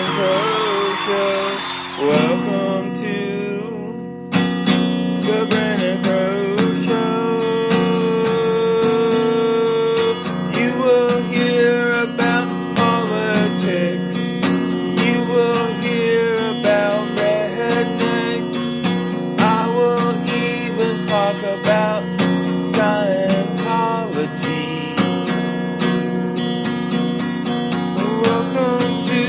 Crow Show. Welcome to the Brandon Crow Show. You will hear about politics. You will hear about rednecks. I will even talk about Scientology. Welcome to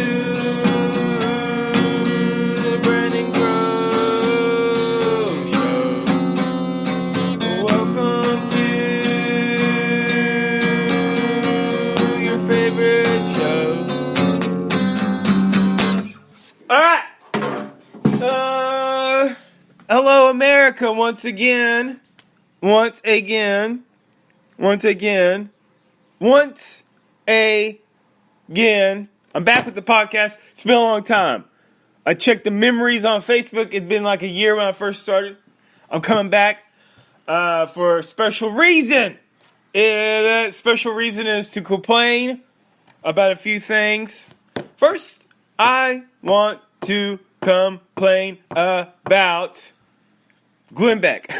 the Brandon Crow Show. Welcome to your favorite show. Alright. Hello America once again. Once again. I'm back with the podcast. It's been a long time. I checked the memories on Facebook. It'd been like a year when I first started. I'm coming back for a special reason. That special reason is to complain about a few things. First, I want to complain about Glenn Beck.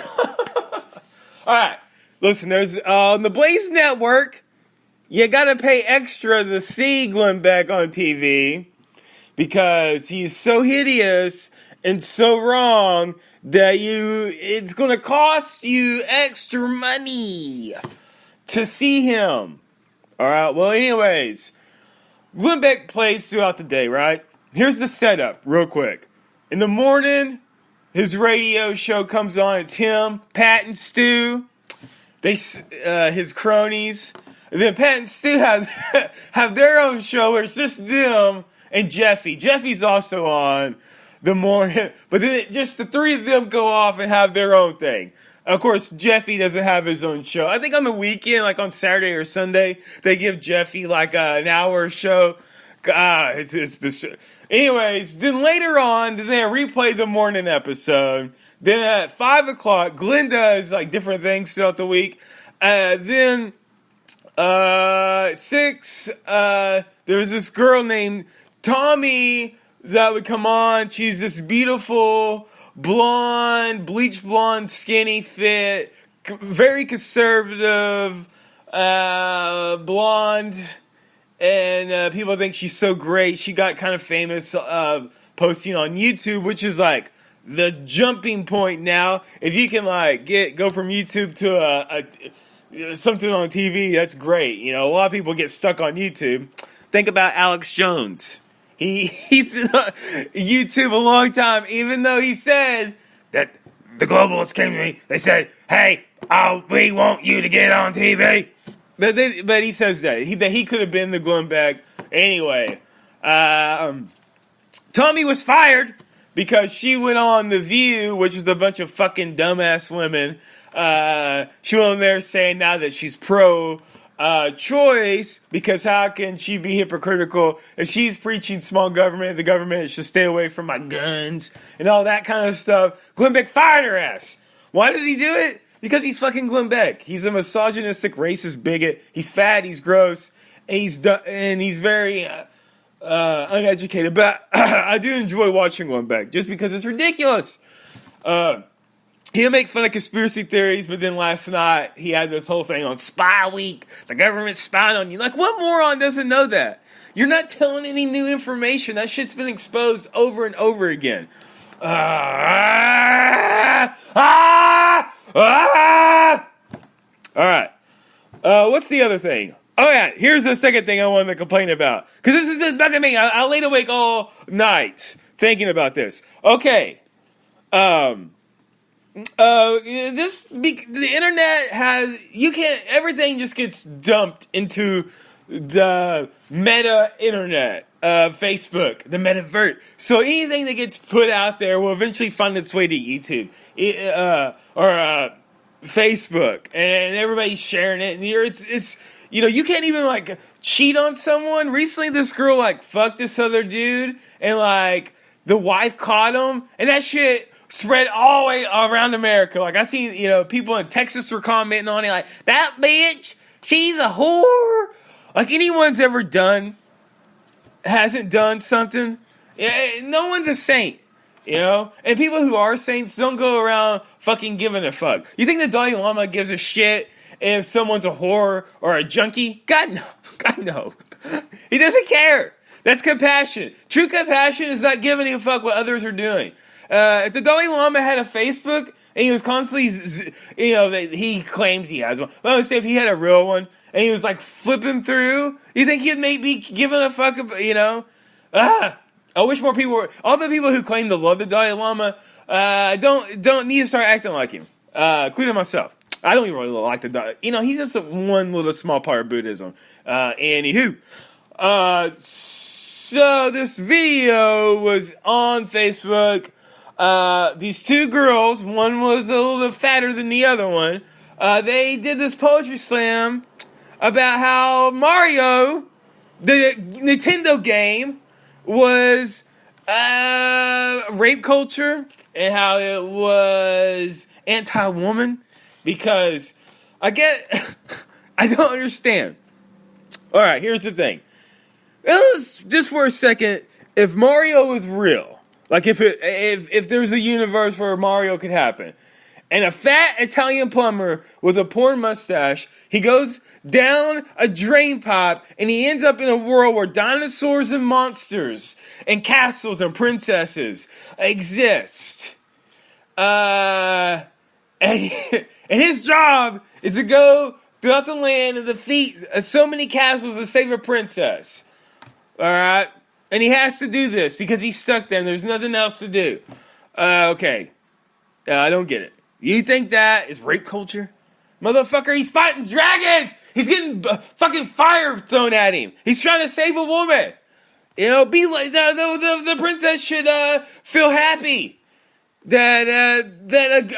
Alright, listen, there's on the Blaze Network, you gotta pay extra to see Glenn Beck on TV because he's so hideous and so wrong that it's gonna cost you extra money to see him. Alright, well anyways, Glenn Beck plays throughout the day, right? Here's the setup, real quick. In the morning, his radio show comes on. It's him, Pat and Stu, his cronies. And then Pat and Stu have their own show where it's just them and Jeffy. Jeffy's also on the morning. But then just the three of them go off and have their own thing. Of course, Jeffy doesn't have his own show. I think on the weekend, like on Saturday or Sunday, they give Jeffy like an hour show. It's the show. Anyways, then later on, then they replay the morning episode. Then at 5 o'clock, Glenn does like different things throughout the week. Then 6, there's this girl named Tommy that would come on. She's this beautiful, blonde, bleach blonde, skinny fit, very conservative, blonde. And people think she's so great. She got kind of famous posting on YouTube, which is like the jumping point now. If you can like go from YouTube to something on TV, that's great. You know, a lot of people get stuck on YouTube. Think about Alex Jones. He's been on YouTube a long time, even though he said that the globalists came to me. They said, "Hey, we want you to get on TV." But he says that he could have been the Glenn Beck. Anyway, Tommy was fired because she went on The View, which is a bunch of fucking dumbass women. She went on there saying now that she's pro-choice because how can she be hypocritical if she's preaching small government, the government should stay away from my guns and all that kind of stuff. Glenn Beck fired her ass. Why did he do it? Because he's fucking Glenn Beck. He's a misogynistic, racist bigot. He's fat. He's gross. And he's very uneducated. But I do enjoy watching Glenn Beck just because it's ridiculous. He'll make fun of conspiracy theories, but then last night he had this whole thing on Spy Week. The government's spying on you. Like, what moron doesn't know that? You're not telling any new information. That shit's been exposed over and over again. Alright. What's the other thing? Oh yeah, here's the second thing I wanted to complain about. Because this has been bugging me. I laid awake all night thinking about this. Okay. The internet everything just gets dumped into the meta internet. Facebook, the metaverse. So anything that gets put out there will eventually find its way to YouTube or Facebook, and everybody's sharing it. And it's you can't even like cheat on someone. Recently, this girl like fucked this other dude, and like the wife caught him, and that shit spread all the way around America. Like I seen people in Texas were commenting on it, like that bitch, she's a whore. Like anyone's ever hasn't done something Yeah, no one's a saint, you know? And people who are saints don't go around fucking giving a fuck. You think the Dalai Lama gives a shit if someone's a whore or a junkie? God, no. God, no. He doesn't care. That's compassion. True compassion is not giving a fuck what others are doing. If the Dalai Lama had a Facebook and he was constantly, he claims he has one. But I would say if he had a real one and he was like flipping through, you think he'd be giving a fuck, I wish more people were. All the people who claim to love the Dalai Lama don't need to start acting like him, including myself. I don't even really like the Dalai. He's just one little small part of Buddhism. Anywho, so this video was on Facebook. These two girls, one was a little bit fatter than the other one. They did this poetry slam about how Mario, the Nintendo game, was rape culture and how it was anti-woman, because I don't understand. All right, here's the thing. Let's just for a second, if Mario was real, like if there's a universe where Mario could happen, and a fat Italian plumber with a porn mustache, he goes down a drain pipe and he ends up in a world where dinosaurs and monsters and castles and princesses exist. And his job is to go throughout the land and defeat so many castles to save a princess. Alright? And he has to do this because he's stuck there and there's nothing else to do. Okay. I don't get it. You think that is rape culture? Motherfucker, he's fighting dragons! He's getting fucking fire thrown at him. He's trying to save a woman. Be like, the princess should feel happy that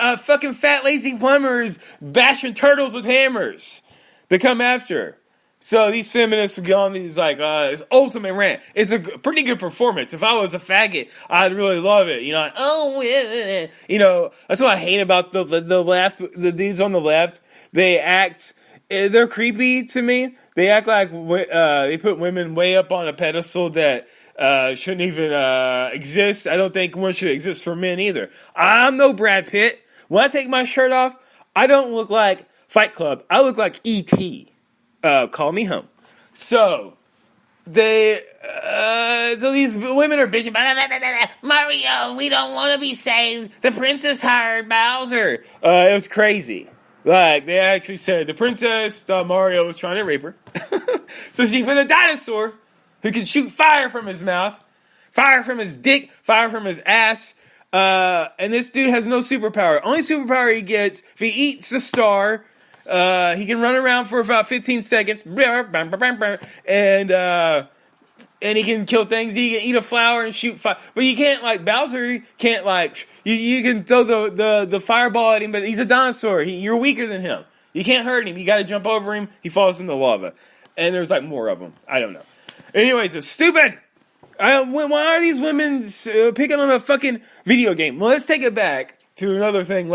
a fucking fat lazy plumber is bashing turtles with hammers to come after her. So these feminists would go on these it's ultimate rant. It's a pretty good performance. If I was a faggot, I'd really love it. That's what I hate about the left. The dudes on the left, they're creepy to me. They act like they put women way up on a pedestal that shouldn't even exist. I don't think one should exist for men either. I'm no Brad Pitt. When I take my shirt off, I don't look like Fight Club. I look like E.T. Call me home. So these women are bitching. Mario, we don't want to be saved. The princess hired Bowser. It was crazy. They actually said the princess thought Mario was trying to rape her. So she put a dinosaur who can shoot fire from his mouth, fire from his dick, fire from his ass. And this dude has no superpower. Only superpower he gets, if he eats a star, he can run around for about 15 seconds, and he can kill things. He can eat a flower and shoot fire. But you can't, Bowser can't, you can throw the fireball at him, but he's a dinosaur. You're weaker than him. You can't hurt him. You gotta jump over him. He falls in the lava. And there's, more of them. I don't know. Anyways, it's stupid. Why are these women picking on a fucking video game? Well, let's take it back to another thing.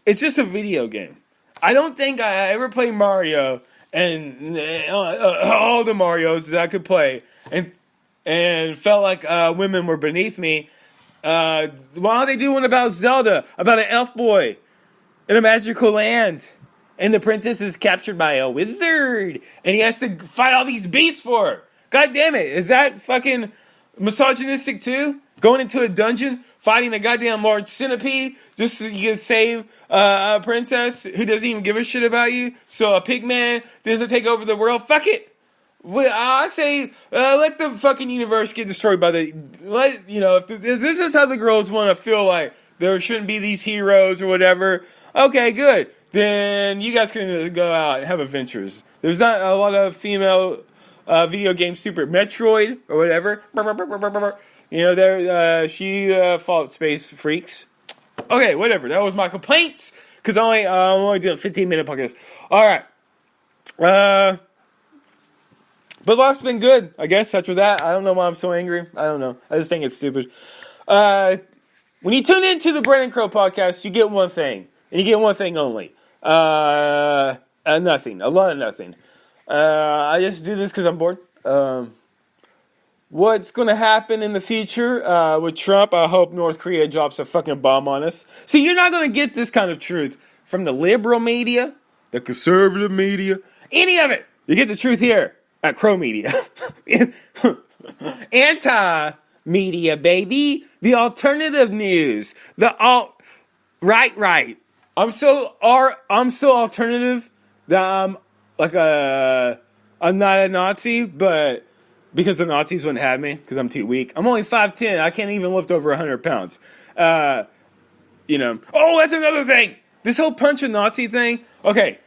It's just a video game. I don't think I ever played Mario and all the Marios that I could play and felt like women were beneath me. Why don't they do one about Zelda, about an elf boy in a magical land, and the princess is captured by a wizard, and he has to fight all these beasts for her? God damn it, is that fucking misogynistic too? Going into a dungeon, fighting a goddamn large centipede just so you can save a princess who doesn't even give a shit about you, so a pig man doesn't take over the world? Fuck it. I say, let the fucking universe get destroyed by if this is how the girls want to feel like there shouldn't be these heroes or whatever, okay, good. Then you guys can go out and have adventures. There's not a lot of female video game Super Metroid or whatever. She fought space freaks. Okay, whatever. That was my complaints, because I'm only doing a 15-minute podcast. All right. But life's been good, I guess, after that. I don't know why I'm so angry. I don't know. I just think it's stupid. When you tune into the Brandon Crow podcast, you get one thing. And you get one thing only. Nothing. A lot of nothing. I just do this because I'm bored. what's going to happen in the future with Trump. I hope North Korea drops a fucking bomb on us. See, you're not going to get this kind of truth from the liberal media, the conservative media, any of it. You get the truth here at Crow Media. Anti-media, baby. The alternative news. The right. I'm so alternative that I'm not a Nazi, but because the Nazis wouldn't have me, because I'm too weak. I'm only 5'10". I can't even lift over 100 pounds. Oh, that's another thing. This whole punch a Nazi thing. Okay.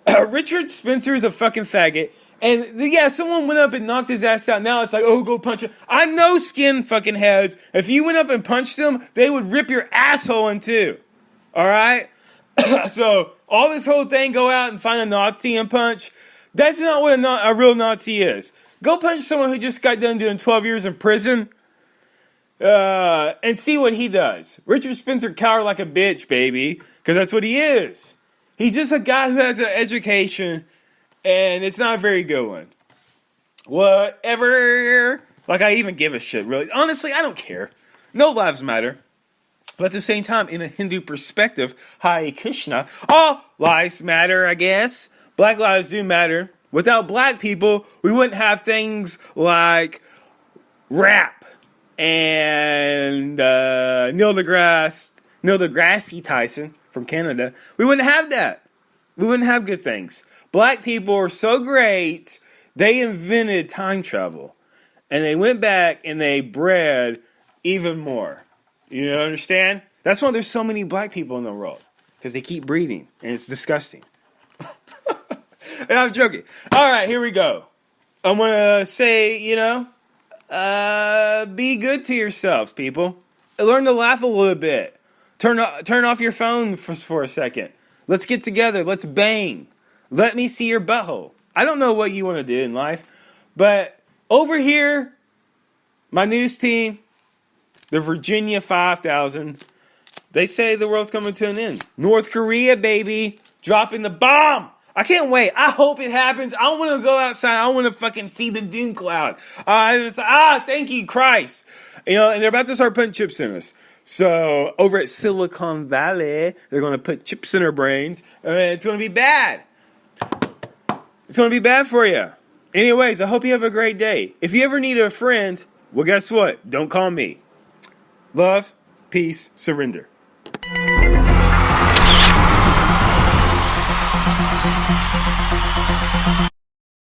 Richard Spencer's a fucking faggot. And yeah, someone went up and knocked his ass out. Now it's like, oh, go punch him. I know skin fucking heads. If you went up and punched them, they would rip your asshole in two. All right? So all this whole thing, go out and find a Nazi and punch. That's not what a real Nazi is. Go punch someone who just got done doing 12 years in prison and see what he does. Richard Spencer cowered like a bitch, baby, because that's what he is. He's just a guy who has an education, and it's not a very good one. Whatever. Like, I even give a shit, really. Honestly, I don't care. No lives matter. But at the same time, in a Hindu perspective, Hare Krishna, all lives matter, I guess. Black lives do matter. Without black people, we wouldn't have things like rap and Neil deGrasse Tyson from Canada. We wouldn't have that. We wouldn't have good things. Black people are so great, they invented time travel. And they went back and they bred even more. You understand? That's why there's so many black people in the world. Because they keep breeding. And it's disgusting. And I'm joking. All right, here we go. I'm going to say, be good to yourselves, people. Learn to laugh a little bit. Turn off your phone for a second. Let's get together. Let's bang. Let me see your butthole. I don't know what you want to do in life. But over here, my news team, the Virginia 5000, they say the world's coming to an end. North Korea, baby, dropping the bomb. I can't wait. I hope it happens. I want to go outside. I want to fucking see the doom cloud. Thank you, Christ. And they're about to start putting chips in us. So over at Silicon Valley, they're going to put chips in our brains. And it's going to be bad. It's going to be bad for you. Anyways, I hope you have a great day. If you ever need a friend, well, guess what? Don't call me. Love, peace, surrender.